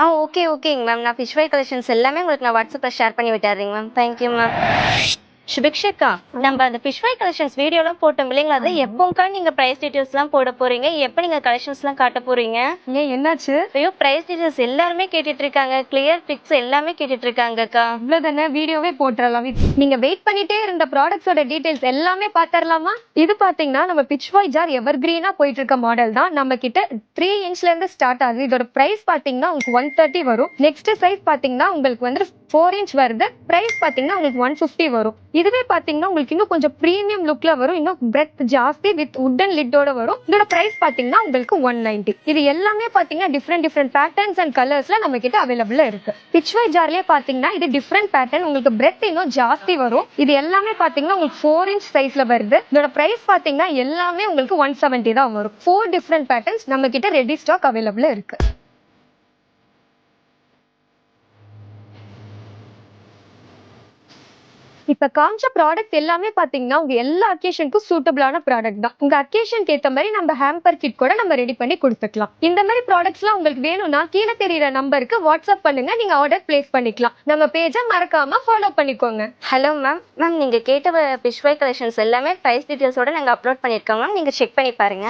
ஓகேங்க மேம். நான் fish fry collections எல்லாமே உங்களுக்கு நான் வாட்ஸ்அப்ல ஷேர் பண்ணி விட்டுறேங்க மேம். Thank you ma'am. சுபிக்ஷிகா, நம்ம அந்த ஃபிஷ் ஃப்ரை கலெக்ஷன்ஸ் வீடியோலாம் போட்டோம் இல்லைங்களா? அது எப்போங்க்கா நீங்க பிரைஸ் டீடைல்ஸ்லாம் போட போறீங்க? எப்போ நீங்க கலெக்ஷன்ஸ்லாம் காட்ட போறீங்க? ஏன் என்னாச்சு? ஐயோ! பிரைஸ் டீடைல்ஸ் எல்லாருமே கேட்டுட்டு இருக்காங்க. கிளியர் பிக்ஸ் எல்லாமே கேட்டுட்டு இருக்காங்கக்கா. இவ்வளவுதானே, வீடியோவே போட்டுறலாம். நீங்க வெயிட் பண்ணிட்டே இருந்த ப்ராடக்ட்ஸோட டீடைல்ஸ் எல்லாமே பாத்தரலாமா? இது பாத்தீங்கன்னா நம்ம பிட்ச் ஃப்ரை ஜார் எவர்கிரீனா போயிட்டு இருக்க மாடல் தான். நம்ம கிட்ட 3 இன்ச்ல இருந்து ஸ்டார்ட் ஆகுது. இதோட பிரைஸ் பாத்தீங்கன்னா உங்களுக்கு 130 வரும். நெக்ஸ்ட் சைஸ் பாத்தீங்கன்னா உங்களுக்கு வந்து 4 இன்ச் வருது. பிரைஸ் பாத்தீங்கன்னா உங்களுக்கு 150 வரும். இதுவே பாத்தீங்கன்னா உங்களுக்கு இன்னும் கொஞ்சம் பிரீமியம் லுக்ல வரும். இன்னும் பிரெத் ஜாஸ்தி வித் வுடன் லிட்டோட வரும். இதோட பிரைஸ் பாத்தீங்கன்னா உங்களுக்கு 190. இது எல்லாமே பாத்தீங்கன்னா டிஃப்ரெண்ட் பேட்டர்ன்ஸ் அண்ட் கலர்ஸ்ல நம்ம கிட்ட அவைலபிளா இருக்கு. பிட்ச் ஃப்ரை ஜார்லயே பாத்தீங்கன்னா இது டிஃப்ரெண்ட் பேட்டர்ன், உங்களுக்கு பிரெத் இன்னும் ஜாஸ்தி வரும். இது எல்லாமே பாத்தீங்கன்னா உங்களுக்கு 4 இன்ச் சைஸ்ல வருது. இதோட பிரைஸ் பாத்தீங்கன்னா எல்லாமே உங்களுக்கு 170 தான் வரும். 4 டிஃப்ரெண்ட் பேட்டர்ன்ஸ் நம்ம கிட்ட ரெடி ஸ்டாக் அவைலபிளா இருக்கு. இப்ப காமிச்ச ப்ராடக்ட் எல்லாமே பாத்தீங்கன்னா உங்க எல்லா அக்கேஷனுக்கும் சூட்டபிளான ப்ராடக்ட் தான். உங்க அக்கேஷனுக்கு ஏத்த மாதிரி நம்ம ஹேம்பர் கிட் கூட நம்ம ரெடி பண்ணி கொடுத்துக்கலாம். இந்த மாதிரி ப்ராடக்ட்ஸ்லாம் உங்களுக்கு வேணும்னா கீழே தெரியுற நம்பருக்கு வாட்ஸ்அப் பண்ணுங்க, நீங்க ஆர்டர் பிளேஸ் பண்ணிக்கலாம். நம்ம பேஜை மறக்காம ஃபாலோ பண்ணிக்கோங்க. Hello ma'am. மேம் நீங்க கேட்ட ஃபிஷ் ஃப்ரை கலெக்ஷன்ஸ் எல்லாமே பிரைஸ் டீடைல்ஸோட நாங்க அப்லோட் பண்ணியிருக்கோம் மேம். நீங்க செக் பண்ணி பாருங்க.